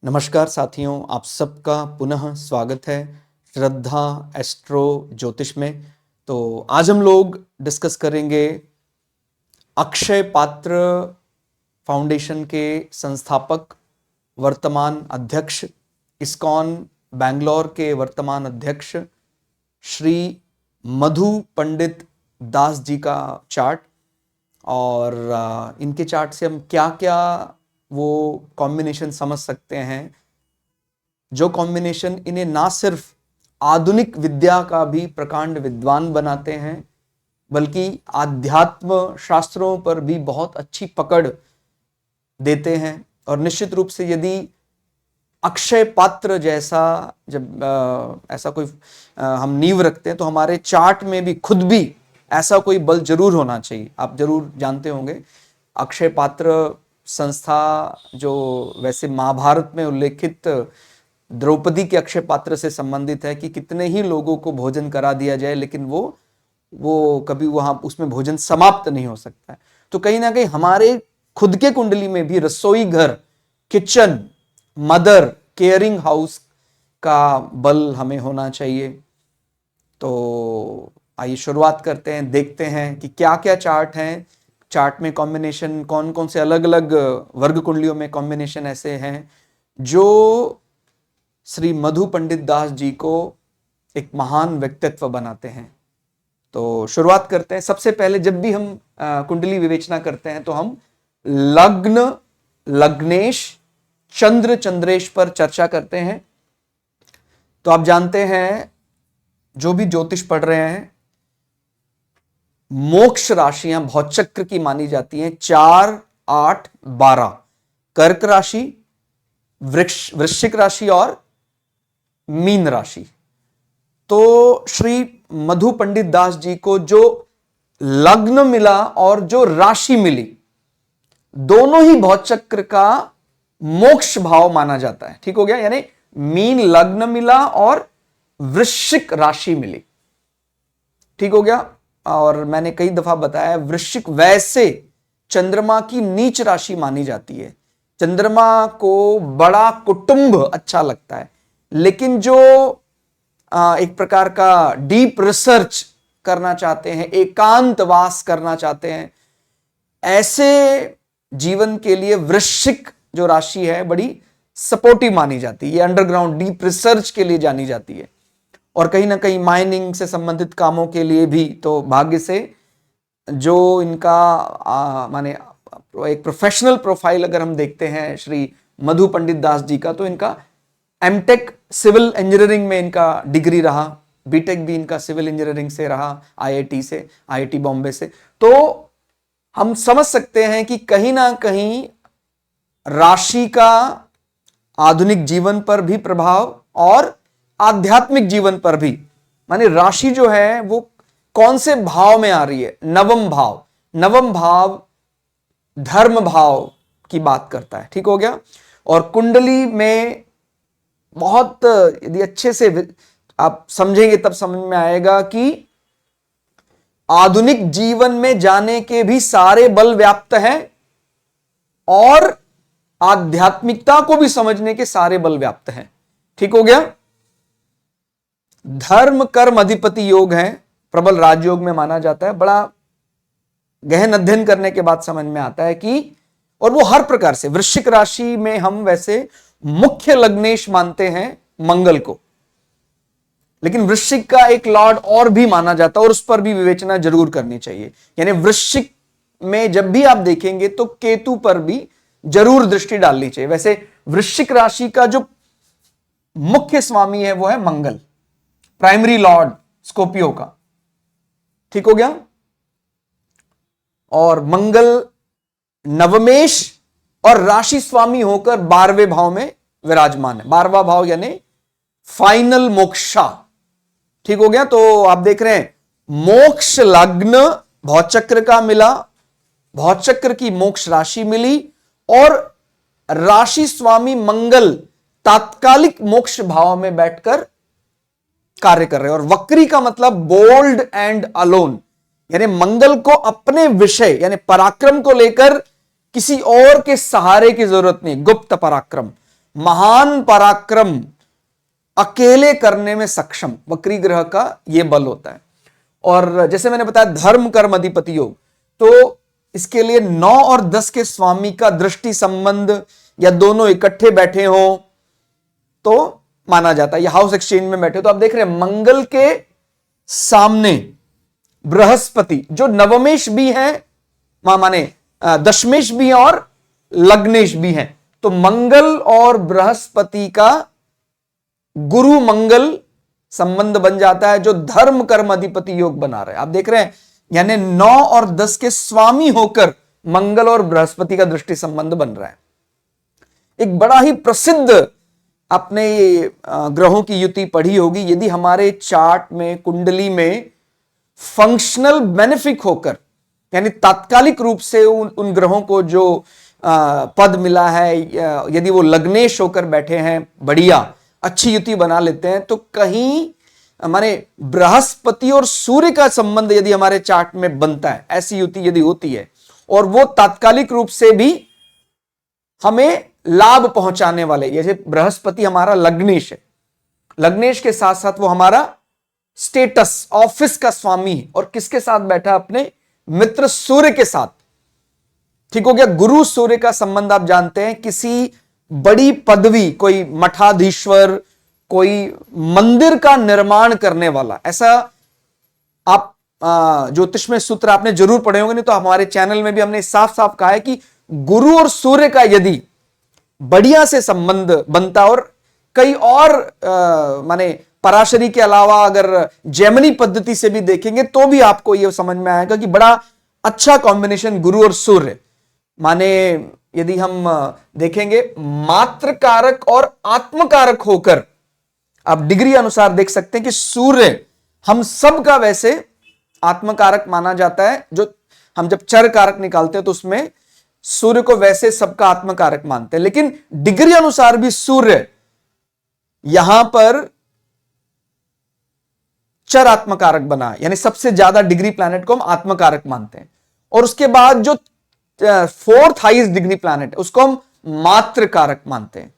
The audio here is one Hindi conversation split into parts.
नमस्कार साथियों, आप सबका पुनः स्वागत है श्रद्धा एस्ट्रो ज्योतिष में। तो आज हम लोग डिस्कस करेंगे अक्षय पात्र फाउंडेशन के संस्थापक, वर्तमान अध्यक्ष, इस्कॉन बैंगलोर के वर्तमान अध्यक्ष श्री मधु पंडित दास जी का चार्ट। और इनके चार्ट से हम क्या क्या वो कॉम्बिनेशन समझ सकते हैं, जो कॉम्बिनेशन इन्हें ना सिर्फ आधुनिक विद्या का भी प्रकांड विद्वान बनाते हैं, बल्कि आध्यात्म शास्त्रों पर भी बहुत अच्छी पकड़ देते हैं। और निश्चित रूप से यदि अक्षय पात्र जैसा जब ऐसा कोई हम नींव रखते हैं तो हमारे चार्ट में भी खुद भी ऐसा कोई बल जरूर होना चाहिए। आप जरूर जानते होंगे अक्षय पात्र संस्था जो वैसे महाभारत में उल्लेखित द्रौपदी के अक्षय पात्र से संबंधित है कि कितने ही लोगों को भोजन करा दिया जाए लेकिन वो कभी वहां उसमें भोजन समाप्त नहीं हो सकता है। तो कहीं ना कहीं हमारे खुद के कुंडली में भी रसोई घर, किचन, मदर, केयरिंग हाउस का बल हमें होना चाहिए। तो आइए शुरुआत करते हैं, देखते हैं कि क्या क्या चार्ट हैं, चार्ट में कॉम्बिनेशन कौन कौन से अलग अलग वर्ग कुंडलियों में कॉम्बिनेशन ऐसे हैं जो श्री मधु पंडित दास जी को एक महान व्यक्तित्व बनाते हैं। तो शुरुआत करते हैं। सबसे पहले जब भी हम कुंडली विवेचना करते हैं तो हम लग्न, लग्नेश, चंद्र, चंद्रेश पर चर्चा करते हैं। तो आप जानते हैं जो भी ज्योतिष पढ़ रहे हैं, मोक्ष राशियां भौचक्र की मानी जाती हैं 4, 8, 12। कर्क राशि, वृश्चिक राशि और मीन राशि। तो श्री मधु पंडित दास जी को जो लग्न मिला और जो राशि मिली, दोनों ही भौचक्र का मोक्ष भाव माना जाता है। ठीक हो गया, यानी मीन लग्न मिला और वृश्चिक राशि मिली। ठीक हो गया। और मैंने कई दफा बताया वृश्चिक वैसे चंद्रमा की नीच राशि मानी जाती है। चंद्रमा को बड़ा कुटुंब अच्छा लगता है, लेकिन जो एक प्रकार का डीप रिसर्च करना चाहते हैं, एकांतवास करना चाहते हैं, ऐसे जीवन के लिए वृश्चिक जो राशि है बड़ी सपोर्टिव मानी जाती है। ये अंडरग्राउंड डीप रिसर्च के लिए जानी जाती है और कहीं ना कहीं माइनिंग से संबंधित कामों के लिए भी। तो भाग्य से जो इनका माने एक प्रोफेशनल प्रोफाइल अगर हम देखते हैं श्री मधु पंडित दास जी का, तो इनका एमटेक सिविल इंजीनियरिंग में इनका डिग्री रहा, बीटेक भी इनका सिविल इंजीनियरिंग से रहा, आईआईटी बॉम्बे से। तो हम समझ सकते हैं कि कहीं ना कहीं राशि का आधुनिक जीवन पर भी प्रभाव और आध्यात्मिक जीवन पर भी। माने राशि जो है वो कौन से भाव में आ रही है? नवम भाव। नवम भाव धर्म भाव की बात करता है। ठीक हो गया। और कुंडली में बहुत यदि अच्छे से आप समझेंगे तब समझ में आएगा कि आधुनिक जीवन में जाने के भी सारे बल व्याप्त हैं और आध्यात्मिकता को भी समझने के सारे बल व्याप्त हैं। ठीक हो गया। धर्म कर्म अधिपति योग है, प्रबल राजयोग में माना जाता है। बड़ा गहन अध्ययन करने के बाद समझ में आता है कि, और वो हर प्रकार से, वृश्चिक राशि में हम वैसे मुख्य लग्नेश मानते हैं मंगल को, लेकिन वृश्चिक का एक लॉर्ड और भी माना जाता है और उस पर भी विवेचना जरूर करनी चाहिए। यानी वृश्चिक में जब भी आप देखेंगे तो केतु पर भी जरूर दृष्टि डालनी चाहिए। वैसे वृश्चिक राशि का जो मुख्य स्वामी है वो है मंगल, प्राइमरी लॉर्ड स्कॉर्पियो का। ठीक हो गया। और मंगल नवमेश और राशि स्वामी होकर 12वें भाव में विराजमान है। 12वां भाव यानी फाइनल मोक्षा। ठीक हो गया। तो आप देख रहे हैं मोक्ष लग्न भौचक्र का मिला, भौचक्र की मोक्ष राशि मिली और राशि स्वामी मंगल तात्कालिक मोक्ष भाव में बैठकर कार्य कर रहे हैं। और वक्री का मतलब बोल्ड एंड अलोन, यानी मंगल को अपने विषय यानी पराक्रम को लेकर किसी और के सहारे की जरूरत नहीं, गुप्त पराक्रम। महान पराक्रम अकेले करने में सक्षम वक्री ग्रह का यह बल होता है। और जैसे मैंने बताया धर्म कर्म अधिपति योग, तो इसके लिए 9 और 10 के स्वामी का दृष्टि संबंध या दोनों इकट्ठे बैठे हो तो माना जाता है। या हाउस एक्सचेंज में बैठे, तो आप देख रहे हैं मंगल के सामने बृहस्पति जो नवमेश भी है, माने दशमेश भी हैं और लग्नेश भी हैं, तो मंगल और बृहस्पति का गुरु मंगल संबंध बन जाता है जो धर्म कर्म अधिपति योग बना रहे हैं। आप देख रहे हैं यानी 9 और 10 के स्वामी होकर मंगल और बृहस्पति का दृष्टि संबंध बन रहा है। एक बड़ा ही प्रसिद्ध आपने ये ग्रहों की युति पढ़ी होगी। यदि हमारे चार्ट में कुंडली में फंक्शनल बेनिफिक होकर यानी तात्कालिक रूप से उन ग्रहों को जो पद मिला है, यदि वो लग्नेश होकर बैठे हैं, बढ़िया अच्छी युति बना लेते हैं, तो कहीं हमारे बृहस्पति और सूर्य का संबंध यदि हमारे चार्ट में बनता है, ऐसी युति यदि होती है और वो तात्कालिक रूप से भी हमें लाभ पहुंचाने वाले, जैसे बृहस्पति हमारा लग्नेश है, लग्नेश के साथ साथ वो हमारा स्टेटस ऑफिस का स्वामी है और किसके साथ बैठा, अपने मित्र सूर्य के साथ। ठीक हो गया। गुरु सूर्य का संबंध आप जानते हैं, किसी बड़ी पदवी, कोई मठाधीश्वर, कोई मंदिर का निर्माण करने वाला, ऐसा आप ज्योतिष में सूत्र आपने जरूर पढ़े होंगे, नहीं तो हमारे चैनल में भी हमने साफ साफ कहा है कि गुरु और सूर्य का यदि बढ़िया से संबंध बनता और कई और माने पराशरी के अलावा अगर जैमिनी पद्धति से भी देखेंगे तो भी आपको यह समझ में आएगा कि बड़ा अच्छा कॉम्बिनेशन गुरु और सूर्य। माने यदि हम देखेंगे मात्र कारक और आत्म कारक होकर, आप डिग्री अनुसार देख सकते हैं कि सूर्य हम सब का वैसे आत्मकारक माना जाता है। जो हम जब चर कारक निकालते हैं तो उसमें सूर्य को वैसे सबका आत्मकारक मानते हैं, लेकिन डिग्री अनुसार भी सूर्य यहां पर चर आत्मकारक बना, यानी सबसे ज्यादा डिग्री प्लैनेट को हम आत्मकारक मानते हैं। और उसके बाद जो 4th हाईएस्ट डिग्री प्लैनेट है उसको हम मात्र कारक मानते हैं।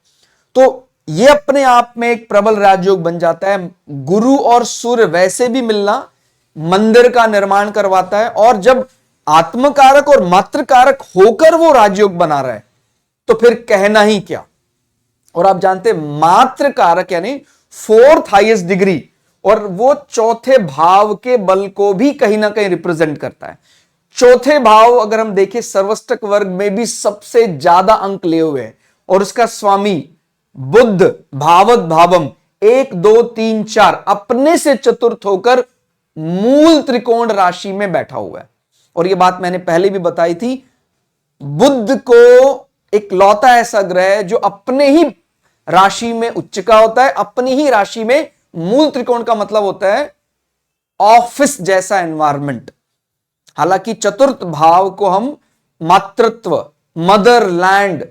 तो ये अपने आप में एक प्रबल राजयोग बन जाता है। गुरु और सूर्य वैसे भी मिलना मंदिर का निर्माण करवाता है, और जब आत्मकारक और मात्रकारक होकर वो राजयोग बना रहा है तो फिर कहना ही क्या। और आप जानते हैं मात्र कारक यानी 4th हाईएस्ट डिग्री, और वो चौथे भाव के बल को भी कहीं ना कहीं रिप्रेजेंट करता है। चौथे भाव अगर हम देखें सर्वष्टक वर्ग में भी सबसे ज्यादा अंक लिए हुए हैं, और उसका स्वामी बुध भावत भावम 1 2 3 4 अपने से चतुर्थ होकर मूल त्रिकोण राशि में बैठा हुआ है। और यह बात मैंने पहले भी बताई थी, बुध को एक लौता ऐसा ग्रह है जो अपने ही राशि में उच्च का होता है, अपनी ही राशि में मूल त्रिकोण का मतलब होता है ऑफिस जैसा एनवायरमेंट। हालांकि चतुर्थ भाव को हम मातृत्व, मदर लैंड,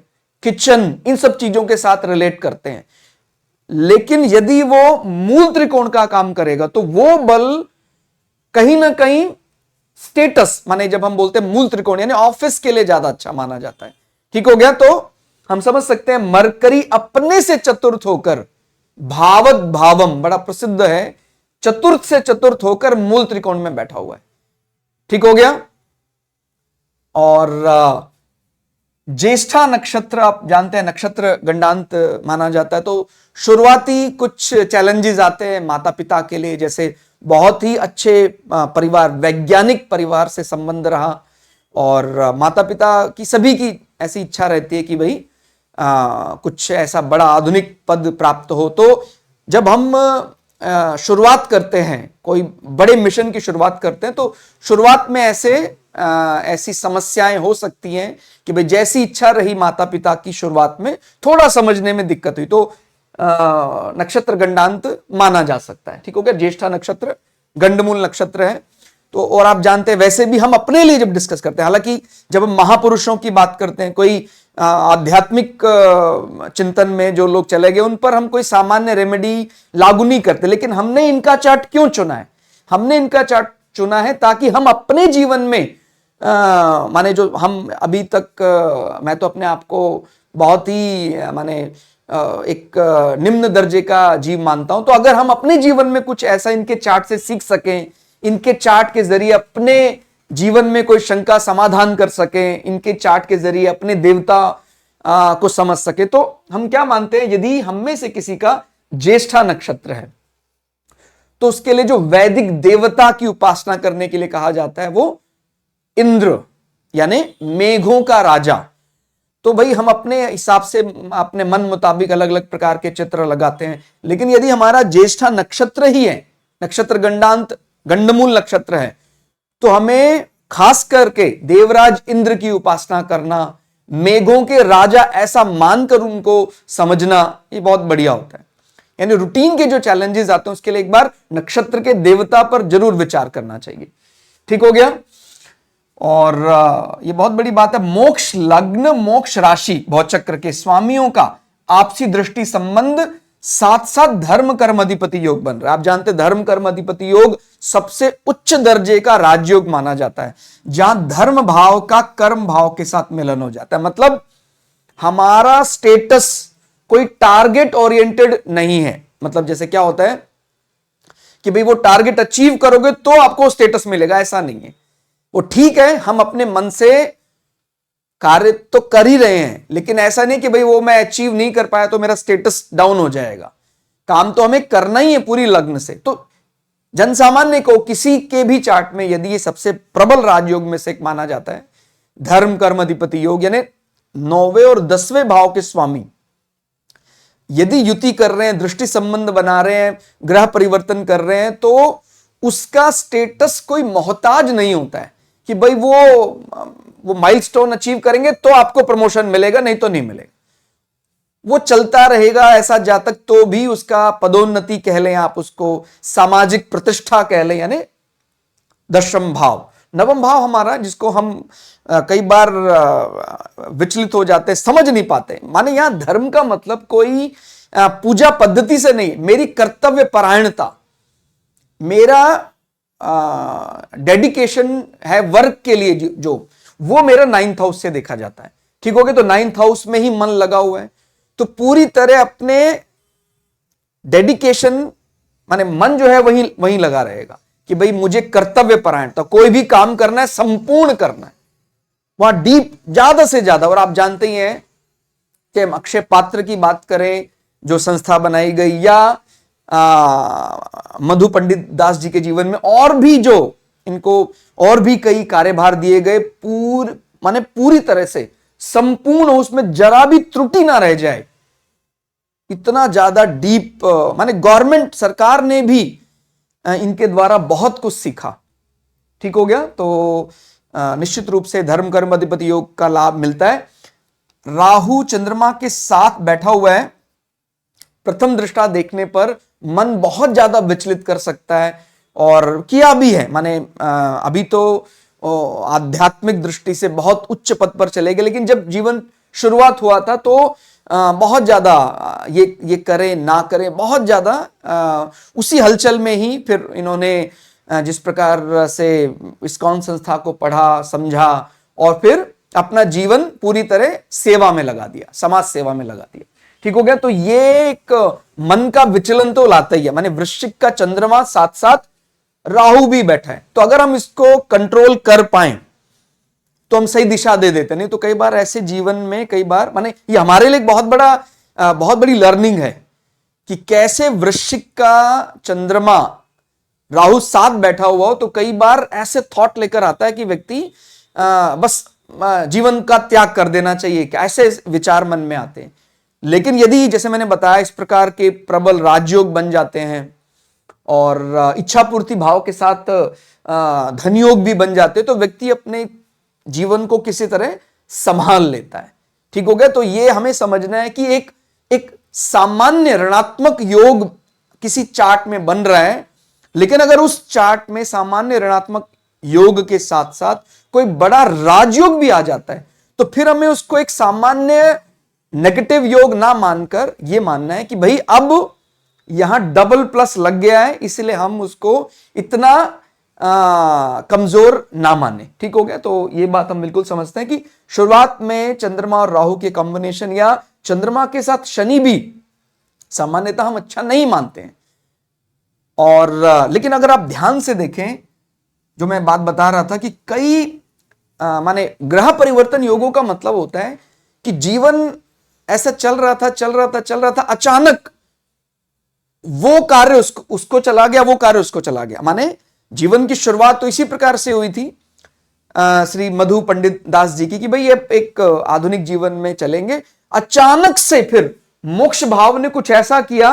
किचन, इन सब चीजों के साथ रिलेट करते हैं, लेकिन यदि वो मूल त्रिकोण का काम करेगा तो वो बल कहीं ना कहीं स्टेटस, माने जब हम बोलते हैं मूल त्रिकोण यानी ऑफिस के लिए ज्यादा अच्छा माना जाता है। ठीक हो गया। तो हम समझ सकते हैं मरकरी अपने से चतुर्थ होकर भावत भावम, बड़ा प्रसिद्ध है, चतुर्थ से चतुर्थ होकर मूल त्रिकोण में बैठा हुआ है। ठीक हो गया। और ज्येष्ठा नक्षत्र आप जानते हैं नक्षत्र गंडांत माना जाता है, तो शुरुआती कुछ चैलेंजेस आते हैं माता पिता के लिए, जैसे बहुत ही अच्छे परिवार, वैज्ञानिक परिवार से संबंध रहा, और माता पिता की सभी की ऐसी इच्छा रहती है कि भाई कुछ ऐसा बड़ा आधुनिक पद प्राप्त हो। तो जब हम शुरुआत करते हैं, कोई बड़े मिशन की शुरुआत करते हैं, तो शुरुआत में ऐसी समस्याएं हो सकती हैं कि भाई जैसी इच्छा रही माता पिता की, शुरुआत में थोड़ा समझने में दिक्कत हुई, तो नक्षत्र गंडांत माना जा सकता है। ठीक हो गया। ज्येष्ठा नक्षत्र गंडमूल नक्षत्र है। तो और आप जानते हैं वैसे भी हम अपने लिए जब डिस्कस करते हैं, हालांकि जब हम महापुरुषों की बात करते हैं, कोई आध्यात्मिक चिंतन में जो लोग चले गए, उन पर हम कोई सामान्य रेमेडी लागू नहीं करते, लेकिन हमने इनका चार्ट क्यों चुना है? हमने इनका चार्ट चुना है ताकि हम अपने जीवन में माने जो हम अभी तक मैं तो अपने आप को बहुत ही माने एक निम्न दर्जे का जीव मानता हूं। तो अगर हम अपने जीवन में कुछ ऐसा इनके चार्ट से सीख सकें, इनके चार्ट के जरिए अपने जीवन में कोई शंका समाधान कर सकें, इनके चार्ट के जरिए अपने देवता को समझ सके, तो हम क्या मानते हैं, यदि हम में से किसी का ज्येष्ठा नक्षत्र है तो उसके लिए जो वैदिक देवता की उपासना करने के लिए कहा जाता है वो इंद्र, यानी मेघों का राजा। तो भाई हम अपने हिसाब से अपने मन मुताबिक अलग अलग प्रकार के चित्र लगाते हैं, लेकिन यदि हमारा ज्येष्ठा नक्षत्र ही है, नक्षत्र गंडांत गंडमूल नक्षत्र है, तो हमें खास करके देवराज इंद्र की उपासना करना, मेघों के राजा ऐसा मानकर उनको समझना, ये बहुत बढ़िया होता है। यानी रूटीन के जो चैलेंजेस आते हैं उसके लिए एक बार नक्षत्र के देवता पर जरूर विचार करना चाहिए। ठीक हो गया। और ये बहुत बड़ी बात है, मोक्ष लग्न मोक्ष राशि भवचक्र के स्वामियों का आपसी दृष्टि संबंध साथ साथ धर्म कर्म अधिपति योग बन रहा है। आप जानते हैं धर्म कर्म अधिपति योग सबसे उच्च दर्जे का राजयोग माना जाता है, जहां धर्म भाव का कर्म भाव के साथ मिलन हो जाता है। मतलब हमारा स्टेटस कोई टारगेट ओरिएंटेड नहीं है। मतलब जैसे क्या होता है कि भाई वो टारगेट अचीव करोगे तो आपको स्टेटस मिलेगा, ऐसा नहीं है। वो ठीक है, हम अपने मन से कार्य तो कर ही रहे हैं, लेकिन ऐसा नहीं कि भाई वो मैं अचीव नहीं कर पाया तो मेरा स्टेटस डाउन हो जाएगा। काम तो हमें करना ही है पूरी लगन से। तो जनसामान्य को किसी के भी चार्ट में यदि ये सबसे प्रबल राजयोग में से एक माना जाता है, धर्म कर्म अधिपति योग, यानी 9वें और 10वें भाव के स्वामी यदि युति कर रहे हैं, दृष्टि संबंध बना रहे हैं, ग्रह परिवर्तन कर रहे हैं, तो उसका स्टेटस कोई मोहताज नहीं होता है कि भाई वो माइलस्टोन अचीव करेंगे तो आपको प्रमोशन मिलेगा, नहीं तो नहीं मिलेगा। वो चलता रहेगा ऐसा जातक, तो भी उसका पदोन्नति कह लें आप, उसको सामाजिक प्रतिष्ठा कह लें, यानी दशम भाव। नवम भाव हमारा, जिसको हम कई बार विचलित हो जाते हैं, समझ नहीं पाते। माने यहां धर्म का मतलब कोई पूजा पद्धति से नहीं, मेरी कर्तव्य परायणता, मेरा डेडिकेशन है वर्क के लिए, जो वो मेरा 9th हाउस से देखा जाता है। ठीक हो गया। तो 9th हाउस में ही मन लगा हुआ है, तो पूरी तरह अपने डेडिकेशन माने मन जो है वहीं लगा रहेगा कि भाई मुझे कर्तव्य परायण, तो कोई भी काम करना है संपूर्ण करना है, वहां डीप ज्यादा से ज्यादा। और आप जानते ही हैं कि हम अक्षय पात्र की बात करें, जो संस्था बनाई गई, या मधु पंडित दास जी के जीवन में और भी जो इनको और भी कई कार्यभार दिए गए, पूरी तरह से संपूर्ण उसमें जरा भी त्रुटि ना रह जाए, इतना ज्यादा डीप। माने गवर्नमेंट सरकार ने भी इनके द्वारा बहुत कुछ सीखा। ठीक हो गया। तो निश्चित रूप से धर्म कर्म अधिपति योग का लाभ मिलता है। राहु चंद्रमा के साथ बैठा हुआ है, प्रथम दृष्टा देखने पर मन बहुत ज्यादा विचलित कर सकता है, और किया भी है। माने अभी तो आध्यात्मिक दृष्टि से बहुत उच्च पद पर चले गए, लेकिन जब जीवन शुरुआत हुआ था तो बहुत ज्यादा ये करें ना करें, बहुत ज्यादा उसी हलचल में ही फिर इन्होंने जिस प्रकार से इस्कॉन संस्था को पढ़ा समझा, और फिर अपना जीवन पूरी तरह सेवा में लगा दिया, समाज सेवा में लगा दिया। ठीक हो गया। तो ये एक मन का विचलन तो लाता ही है। माने वृश्चिक का चंद्रमा साथ साथ राहु भी बैठा है, तो अगर हम इसको कंट्रोल कर पाए तो हम सही दिशा दे देते। नहीं तो कई बार ऐसे जीवन में, कई बार माने ये हमारे लिए बहुत बड़ी लर्निंग है कि कैसे वृश्चिक का चंद्रमा राहु साथ बैठा हुआ हो, तो कई बार ऐसे थॉट लेकर आता है कि व्यक्ति बस जीवन का त्याग कर देना चाहिए, क्या ऐसे विचार मन में आते हैं। लेकिन यदि जैसे मैंने बताया इस प्रकार के प्रबल राजयोग बन जाते हैं और इच्छा पूर्ति भाव के साथ धनयोग भी बन जाते हैं, तो व्यक्ति अपने जीवन को किसी तरह संभाल लेता है। ठीक हो गया। तो ये हमें समझना है कि एक सामान्य ऋणात्मक योग किसी चार्ट में बन रहा है, लेकिन अगर उस चार्ट में सामान्य ऋणात्मक योग के साथ साथ कोई बड़ा राजयोग भी आ जाता है, तो फिर हमें उसको एक सामान्य नेगेटिव योग ना मानकर यह मानना है कि भाई अब यहां डबल प्लस लग गया है, इसलिए हम उसको इतना कमजोर ना माने। ठीक हो गया। तो ये बात हम बिल्कुल समझते हैं कि शुरुआत में चंद्रमा और राहु के कॉम्बिनेशन या चंद्रमा के साथ शनि भी सामान्यतः हम अच्छा नहीं मानते हैं। और लेकिन अगर आप ध्यान से देखें, जो मैं बात बता रहा था कि कई माने ग्रह परिवर्तन योगों का मतलब होता है कि जीवन ऐसा चल रहा था, अचानक वो कार्य उसको चला गया, वो कार्य उसको चला गया। माने जीवन की शुरुआत तो इसी प्रकार से हुई थी श्री मधु पंडित दास जी की कि भाई ये एक आधुनिक जीवन में चलेंगे। अचानक से फिर मोक्ष भाव ने कुछ ऐसा किया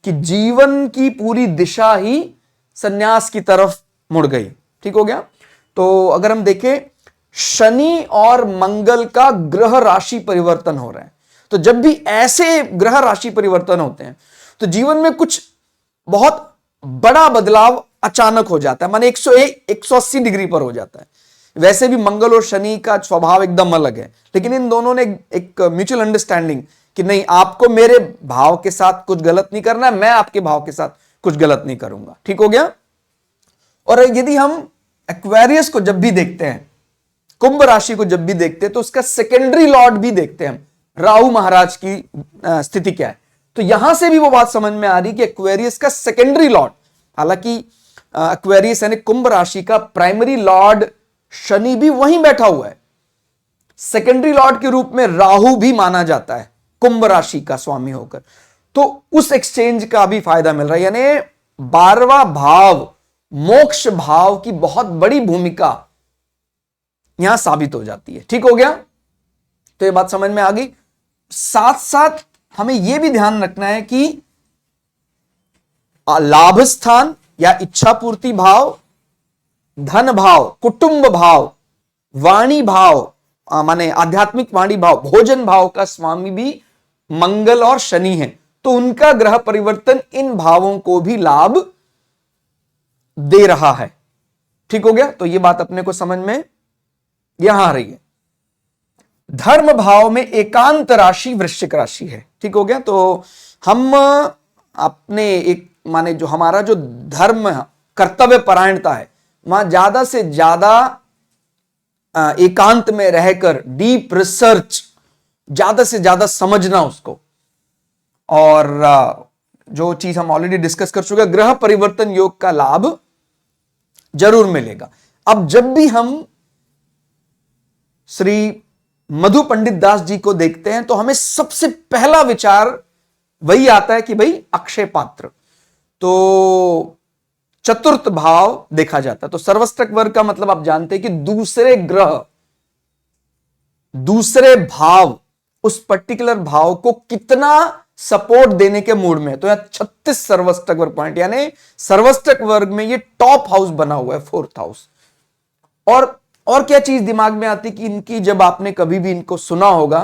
कि जीवन की पूरी दिशा ही सन्यास की तरफ मुड़ गई। ठीक हो गया। तो अगर हम देखें, शनि और मंगल का ग्रह राशि परिवर्तन हो रहा है। तो जब भी ऐसे ग्रह राशि परिवर्तन होते हैं तो जीवन में कुछ बहुत बड़ा बदलाव अचानक हो जाता है, माने 180 डिग्री पर हो जाता है। वैसे भी मंगल और शनि का स्वभाव एकदम अलग है, लेकिन इन दोनों ने एक म्यूचुअल अंडरस्टैंडिंग कि नहीं, आपको मेरे भाव के साथ कुछ गलत नहीं करना है, मैं आपके भाव के साथ कुछ गलत नहीं करूंगा। ठीक हो गया। और यदि हम एक्वेरियस को जब भी देखते हैं, कुंभ राशि को जब भी देखते हैं, तो उसका सेकेंडरी लॉर्ड भी देखते हैं हम, राहु महाराज की स्थिति क्या है। तो यहां से भी वो बात समझ में आ रही कि एक्वेरियस का सेकेंडरी लॉर्ड, हालांकि एक्वेरियस यानी कुंभ राशि का प्राइमरी लॉर्ड शनि भी वहीं बैठा हुआ है, सेकेंडरी लॉर्ड के रूप में राहु भी माना जाता है कुंभ राशि का स्वामी होकर। तो उस एक्सचेंज का भी फायदा मिल रहा है, यानी 12वां भाव मोक्ष भाव की बहुत बड़ी भूमिका यहां साबित हो जाती है। ठीक हो गया। तो ये बात समझ में आ गई। साथ साथ हमें यह भी ध्यान रखना है कि लाभ स्थान या इच्छा पूर्ति भाव, धन भाव, कुटुंब भाव, वाणी भाव माने आध्यात्मिक वाणी भाव, भोजन भाव का स्वामी भी मंगल और शनि है। तो उनका ग्रह परिवर्तन इन भावों को भी लाभ दे रहा है। ठीक हो गया। तो यह बात अपने को समझ में यहां आ रही है। धर्म भाव में एकांत राशि वृश्चिक राशि है। ठीक हो गया। तो हम अपने एक माने जो हमारा जो धर्म कर्तव्य परायणता है, वहां ज्यादा से ज्यादा एकांत में रहकर डीप रिसर्च, ज्यादा से ज्यादा समझना उसको। और जो चीज हम ऑलरेडी डिस्कस कर चुके हैं, ग्रह परिवर्तन योग का लाभ जरूर मिलेगा। अब जब भी हम श्री मधु पंडित दास जी को देखते हैं तो हमें सबसे पहला विचार वही आता है कि भाई अक्षय पात्र, तो चतुर्थ भाव देखा जाता है। तो सर्वस्त्रक वर्ग का मतलब आप जानते हैं कि दूसरे ग्रह, दूसरे भाव उस पर्टिकुलर भाव को कितना सपोर्ट देने के मूड में। तो यहां 36 सर्वस्त्रक वर्ग पॉइंट, यानी सर्वस्त्रक वर्ग में ये टॉप हाउस बना हुआ है, 4th हाउस। और क्या चीज दिमाग में आती कि इनकी, जब आपने कभी भी इनको सुना होगा,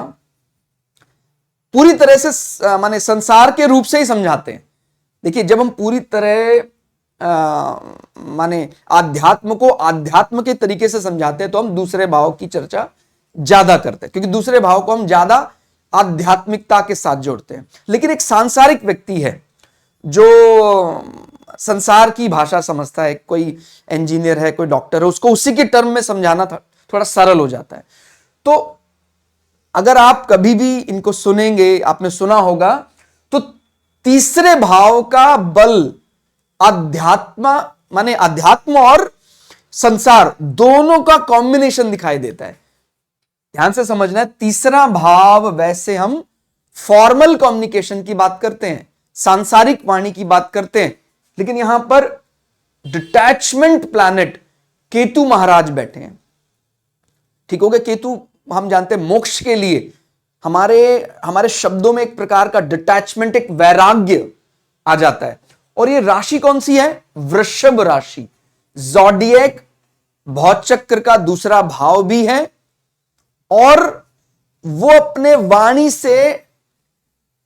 पूरी तरह से माने संसार के रूप से ही समझाते हैं। देखिए, जब हम पूरी तरह माने आध्यात्म को आध्यात्म के तरीके से समझाते हैं तो हम दूसरे भाव की चर्चा ज्यादा करते हैं, क्योंकि दूसरे भाव को हम ज्यादा आध्यात्मिकता के साथ जोड़ते हैं। लेकिन एक सांसारिक व्यक्ति है जो संसार की भाषा समझता है, कोई इंजीनियर है, कोई डॉक्टर है, उसको उसी के टर्म में समझाना थोड़ा सरल हो जाता है। तो अगर आप कभी भी इनको सुनेंगे, आपने सुना होगा, तो तीसरे भाव का बल अध्यात्म माने अध्यात्म और संसार दोनों का कॉम्बिनेशन दिखाई देता है। ध्यान से समझना है, तीसरा भाव वैसे हम फॉर्मल कम्युनिकेशन की बात करते हैं, सांसारिक वाणी की बात करते हैं, लेकिन यहां पर डिटैचमेंट प्लैनेट केतु महाराज बैठे हैं। ठीक हो गया। केतु हम जानते हैं मोक्ष के लिए हमारे शब्दों में एक प्रकार का डिटैचमेंट, एक वैराग्य आ जाता है। और ये राशि कौन सी है? वृषभ राशि, ज़ोडिएक भौचक्र का दूसरा भाव भी है, और वो अपने वाणी से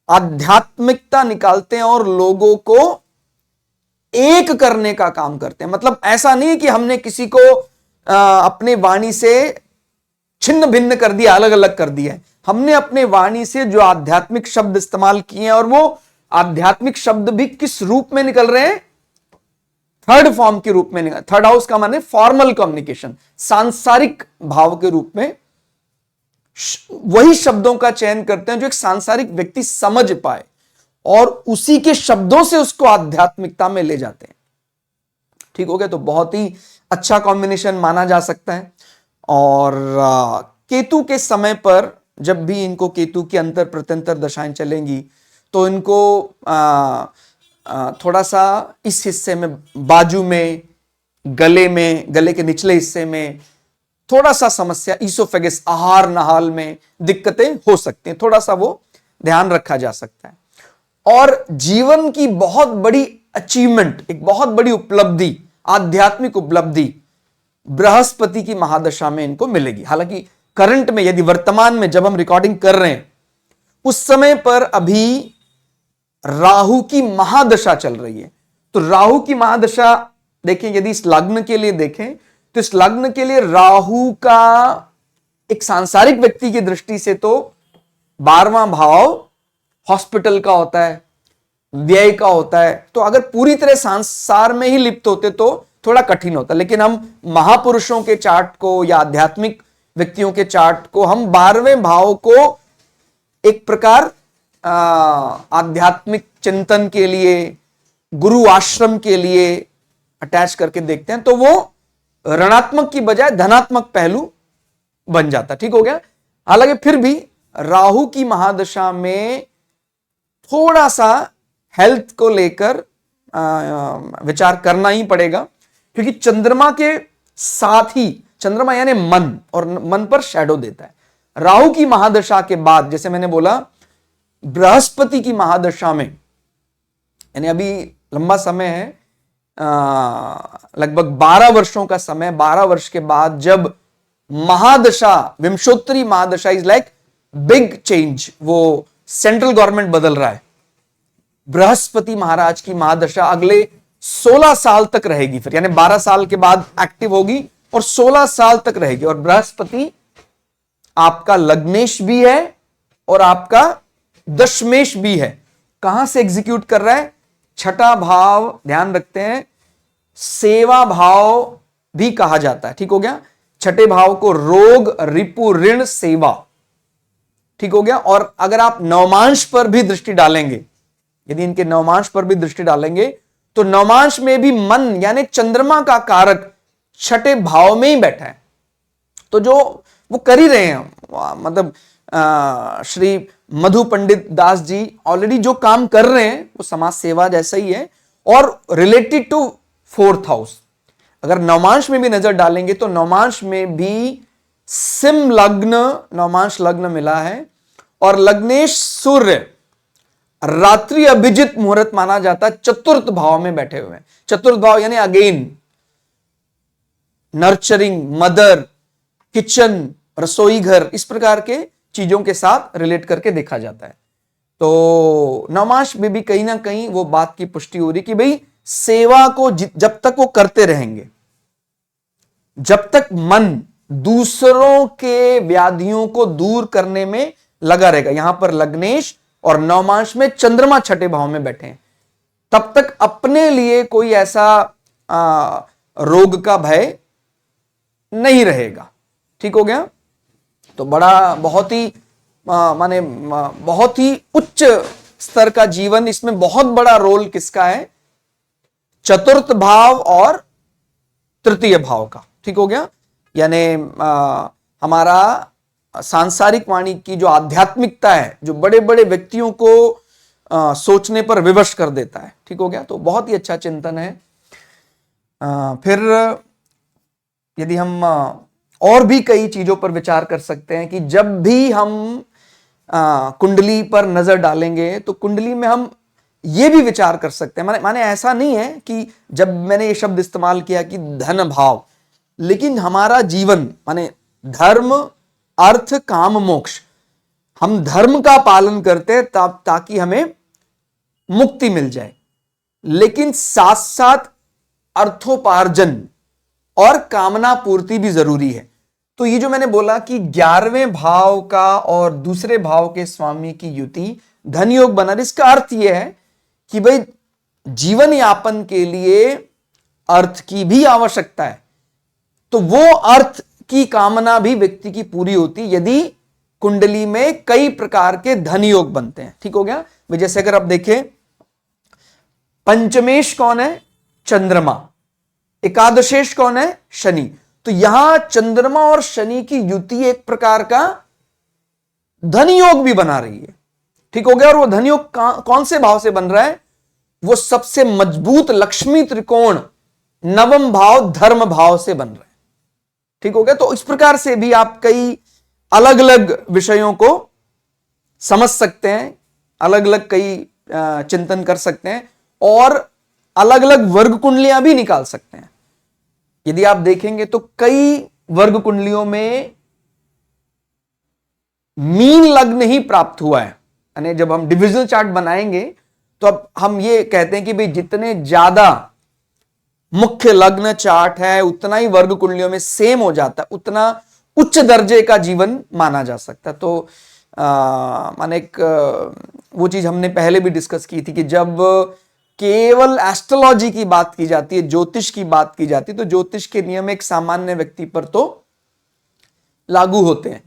आध्यात्मिकता निकालते हैं और लोगों को एक करने का काम करते हैं। मतलब ऐसा नहीं कि हमने किसी को अपने वाणी से छिन्न भिन्न कर दिया, अलग अलग कर दिया है। हमने अपने वाणी से जो आध्यात्मिक शब्द इस्तेमाल किए हैं, और वो आध्यात्मिक शब्द भी किस रूप में निकल रहे हैं? थर्ड फॉर्म के रूप में निकल। थर्ड हाउस का माने फॉर्मल कम्युनिकेशन, सांसारिक भाव के रूप में वही शब्दों का चयन करते हैं जो एक सांसारिक व्यक्ति समझ पाए और उसी के शब्दों से उसको आध्यात्मिकता में ले जाते हैं। ठीक हो गया। तो बहुत ही अच्छा कॉम्बिनेशन माना जा सकता है। और केतु के समय पर जब भी इनको केतु की अंतर प्रत्यंतर दशाएं चलेंगी तो इनको थोड़ा सा इस हिस्से में, बाजू में, गले में, गले के निचले हिस्से में थोड़ा सा समस्या, ईसोफेगस, आहार नाहाल में दिक्कतें हो सकती हैं। थोड़ा सा वो ध्यान रखा जा सकता है। और जीवन की बहुत बड़ी अचीवमेंट, एक बहुत बड़ी उपलब्धि, आध्यात्मिक उपलब्धि बृहस्पति की महादशा में इनको मिलेगी। हालांकि करंट में, यदि वर्तमान में जब हम रिकॉर्डिंग कर रहे हैं उस समय पर अभी राहु की महादशा चल रही है। तो राहु की महादशा देखें, यदि इस लग्न के लिए देखें तो इस लग्न के लिए राहु का एक सांसारिक व्यक्ति की दृष्टि से तो 12वां भाव हॉस्पिटल का होता है, व्यय का होता है। तो अगर पूरी तरह संसार में ही लिप्त होते तो थोड़ा कठिन होता। लेकिन हम महापुरुषों के चार्ट को या आध्यात्मिक व्यक्तियों के चार्ट को हम 12वें भाव को एक प्रकार आध्यात्मिक चिंतन के लिए, गुरु आश्रम के लिए अटैच करके देखते हैं तो वो ऋणात्मक की बजाय धनात्मक पहलू बन जाता। ठीक हो गया। हालांकि फिर भी राहु की महादशा में थोड़ा सा हेल्थ को लेकर विचार करना ही पड़ेगा, क्योंकि चंद्रमा के साथ ही, चंद्रमा यानी मन, और मन पर शैडो देता है। राहु की महादशा के बाद, जैसे मैंने बोला, बृहस्पति की महादशा में, यानी अभी लंबा समय है, लगभग 12 वर्षों का समय, 12 वर्ष के बाद जब महादशा, विंशोत्तरी महादशा इज लाइक बिग चेंज, वो सेंट्रल गवर्नमेंट बदल रहा है। बृहस्पति महाराज की महादशा अगले 16 साल तक रहेगी, फिर यानी 12 साल के बाद एक्टिव होगी और 16 साल तक रहेगी। और बृहस्पति आपका लग्नेश भी है और आपका दशमेश भी है। कहां से एग्जीक्यूट कर रहा है? छठा भाव, ध्यान रखते हैं, सेवा भाव भी कहा जाता है। ठीक हो गया। छठे भाव को रोग, रिपु, ऋण, सेवा। ठीक हो गया। और अगर आप नवमांश पर भी दृष्टि डालेंगे, यदि इनके नवमांश पर भी दृष्टि डालेंगे तो नवमांश में भी मन यानी चंद्रमा का कारक छठे भाव में ही बैठा है। तो जो वो कर ही रहे हैं, मतलब श्री मधु पंडित दास जी ऑलरेडी जो काम कर रहे हैं वो समाज सेवा जैसा ही है और रिलेटेड टू 4th हाउस। अगर नवमांश में भी नजर डालेंगे तो नवमांश में भी सिंह लग्न, नवमांश लग्न मिला है और लग्नेश सूर्य रात्रि अभिजित मुहूर्त माना जाता है, चतुर्थ भाव में बैठे हुए हैं। चतुर्थ भाव यानी अगेन नर्चरिंग, मदर, किचन, रसोई घर, इस प्रकार के चीजों के साथ रिलेट करके देखा जाता है। तो नवमांश में भी कहीं ना कहीं वो बात की पुष्टि हो रही कि भाई सेवा को जब तक वो करते रहेंगे, जब तक मन दूसरों के व्याधियों को दूर करने में लगा रहेगा, यहां पर लग्नेश और नवमांश में चंद्रमा छठे भाव में बैठे हैं, तब तक अपने लिए कोई ऐसा रोग का भय नहीं रहेगा। ठीक हो गया। तो बड़ा, बहुत ही माने बहुत ही उच्च स्तर का जीवन, इसमें बहुत बड़ा रोल किसका है? चतुर्थ भाव और तृतीय भाव का। ठीक हो गया। यानी हमारा सांसारिक वाणी की जो आध्यात्मिकता है, जो बड़े बड़े व्यक्तियों को सोचने पर विवश कर देता है। ठीक हो गया। तो बहुत ही अच्छा चिंतन है। फिर यदि हम और भी कई चीजों पर विचार कर सकते हैं कि जब भी हम कुंडली पर नजर डालेंगे तो कुंडली में हम ये भी विचार कर सकते हैं, माने ऐसा नहीं है कि जब मैंने ये शब्द इस्तेमाल किया कि धन भाव, लेकिन हमारा जीवन माने धर्म, अर्थ, काम, मोक्ष, हम धर्म का पालन करते हैं ताकि हमें मुक्ति मिल जाए, लेकिन साथ साथ अर्थोपार्जन और कामना पूर्ति भी जरूरी है। तो ये जो मैंने बोला कि 11वें भाव का और दूसरे भाव के स्वामी की युति धन योग बना, इसका अर्थ यह है कि भाई जीवन यापन के लिए अर्थ की भी आवश्यकता है। तो वो अर्थ की कामना भी व्यक्ति की पूरी होती यदि कुंडली में कई प्रकार के धन योग बनते हैं। ठीक हो गया। जैसे अगर आप देखें, पंचमेश कौन है? चंद्रमा। एकादशेश कौन है? शनि। तो यहां चंद्रमा और शनि की युति एक प्रकार का धन योग भी बना रही है। ठीक हो गया। और वो धन योग कौन से भाव से बन रहा है? वो सबसे मजबूत लक्ष्मी त्रिकोण नवम भाव धर्म भाव से बन रहा है। ठीक हो गया। तो इस प्रकार से भी आप कई अलग अलग विषयों को समझ सकते हैं, अलग अलग कई चिंतन कर सकते हैं और अलग अलग वर्ग कुंडलियां भी निकाल सकते हैं। यदि आप देखेंगे तो कई वर्ग कुंडलियों में मीन लग्न ही प्राप्त हुआ है। यानी जब हम डिविजनल चार्ट बनाएंगे तो अब हम ये कहते हैं कि भाई जितने ज्यादा मुख्य लग्न चार्ट है उतना ही वर्ग कुंडलियों में सेम हो जाता है, उतना उच्च दर्जे का जीवन माना जा सकता है। तो माने एक वो चीज हमने पहले भी डिस्कस की थी कि जब केवल एस्ट्रोलॉजी की बात की जाती है, ज्योतिष की बात की जाती है, तो ज्योतिष के नियम एक सामान्य व्यक्ति पर तो लागू होते हैं,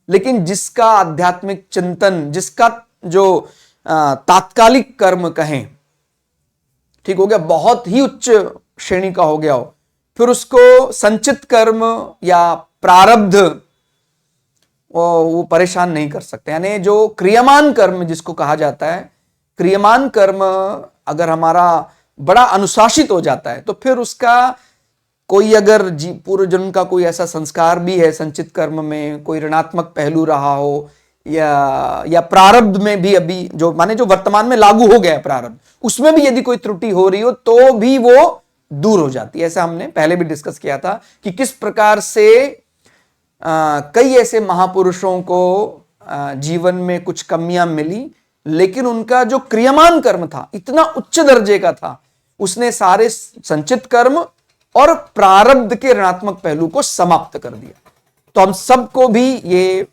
लेकिन जिसका आध्यात्मिक चिंतन, जिसका जो तात्कालिक कर्म कहें, ठीक हो गया, बहुत ही उच्च श्रेणी का हो गया हो, फिर उसको संचित कर्म या प्रारब्ध वो परेशान नहीं कर सकते। यानी जो क्रियमान कर्म जिसको कहा जाता है, क्रियमान कर्म अगर हमारा बड़ा अनुशासित हो जाता है तो फिर उसका कोई अगर पूर्व जन्म का कोई ऐसा संस्कार भी है, संचित कर्म में कोई ऋणात्मक पहलू रहा हो या प्रारब्ध में भी अभी जो माने जो वर्तमान में लागू हो गया है प्रारब्ध, उसमें भी यदि कोई त्रुटि हो रही हो तो भी वो दूर हो जाती है। ऐसा हमने पहले भी डिस्कस किया था कि किस प्रकार से कई ऐसे महापुरुषों को जीवन में कुछ कमियां मिली, लेकिन उनका जो क्रियमान कर्म था इतना उच्च दर्जे का था, उसने सारे संचित कर्म और प्रारब्ध के ऋणात्मक पहलू को समाप्त कर दिया। तो हम सबको भी ये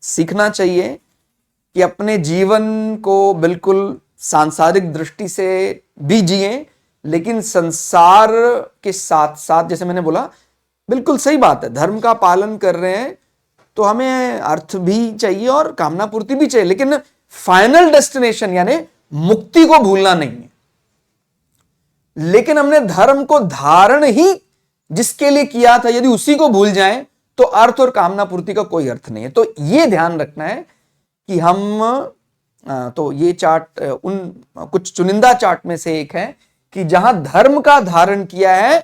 सीखना चाहिए कि अपने जीवन को बिल्कुल सांसारिक दृष्टि से भी जिए, लेकिन संसार के साथ साथ, जैसे मैंने बोला, बिल्कुल सही बात है, धर्म का पालन कर रहे हैं तो हमें अर्थ भी चाहिए और कामना पूर्ति भी चाहिए, लेकिन फाइनल डेस्टिनेशन यानी मुक्ति को भूलना नहीं है। लेकिन हमने धर्म को धारण ही जिसके लिए किया था, यदि उसी को भूल जाएं तो अर्थ और कामना पूर्ति का कोई अर्थ नहीं है। तो यह ध्यान रखना है कि हम तो ये चार्ट उन कुछ चुनिंदा चार्ट में से एक है कि जहां धर्म का धारण किया है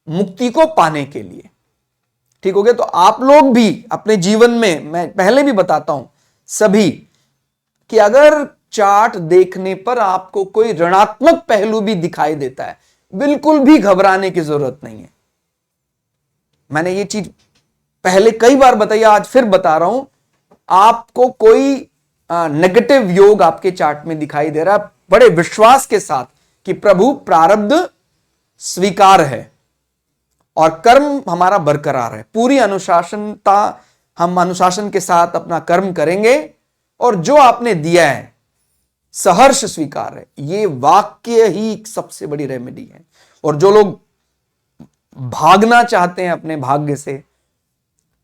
मुक्ति को पाने के लिए। ठीक हो गया। तो आप लोग भी अपने जीवन में, मैं पहले भी बताता हूं सभी, कि अगर चार्ट देखने पर आपको कोई ऋणात्मक पहलू भी दिखाई देता है, बिल्कुल भी घबराने की जरूरत नहीं है। मैंने ये चीज पहले कई बार बताई, आज फिर बता रहा हूं। आपको कोई नेगेटिव योग आपके चार्ट में दिखाई दे रहा है, बड़े विश्वास के साथ कि प्रभु प्रारब्ध स्वीकार है और कर्म हमारा बरकरार है, पूरी अनुशासनता, हम अनुशासन के साथ अपना कर्म करेंगे और जो आपने दिया है सहर्ष स्वीकार है। ये वाक्य ही सबसे बड़ी रेमेडी है। और जो लोग भागना चाहते हैं अपने भाग्य से,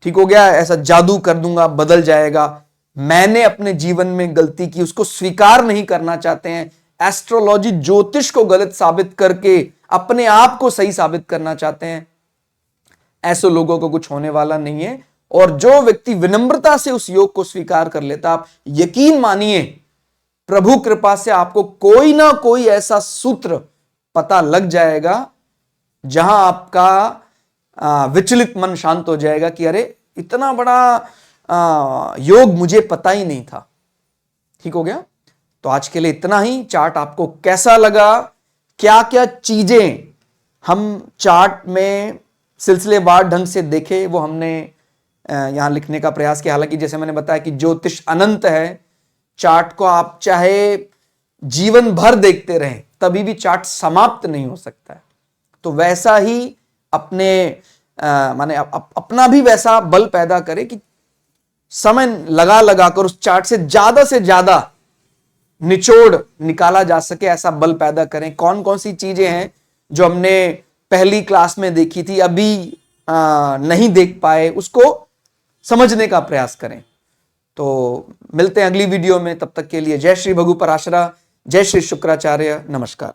ठीक हो गया, ऐसा जादू कर दूंगा बदल जाएगा, मैंने अपने जीवन में गलती की, उसको स्वीकार नहीं करना चाहते हैं, एस्ट्रोलॉजी ज्योतिष को गलत साबित करके अपने आप को सही साबित करना चाहते हैं, ऐसे लोगों को कुछ होने वाला नहीं है। और जो व्यक्ति विनम्रता से उस योग को स्वीकार कर लेता, आप यकीन मानिए प्रभु कृपा से आपको कोई ना कोई ऐसा सूत्र पता लग जाएगा जहां आपका विचलित मन शांत हो जाएगा कि अरे इतना बड़ा योग मुझे पता ही नहीं था। ठीक हो गया। तो आज के लिए इतना ही। चार्ट आपको कैसा लगा, क्या क्या चीजें हम चार्ट में सिलसिलेवार ढंग से देखे, वो हमने यहां लिखने का प्रयास किया। हालांकि जैसे मैंने बताया कि ज्योतिष अनंत है, चार्ट को आप चाहे जीवन भर देखते रहें तभी भी चार्ट समाप्त नहीं हो सकता है। तो वैसा ही अपने माने अपना भी वैसा बल पैदा करें कि समय लगा कर उस चार्ट से ज्यादा निचोड़ निकाला जा सके, ऐसा बल पैदा करें। कौन कौन सी चीजें हैं जो हमने पहली क्लास में देखी थी, अभी नहीं देख पाए, उसको समझने का प्रयास करें। तो मिलते हैं अगली वीडियो में, तब तक के लिए जय श्री भगु पराशरा, जय श्री शुक्राचार्य, नमस्कार।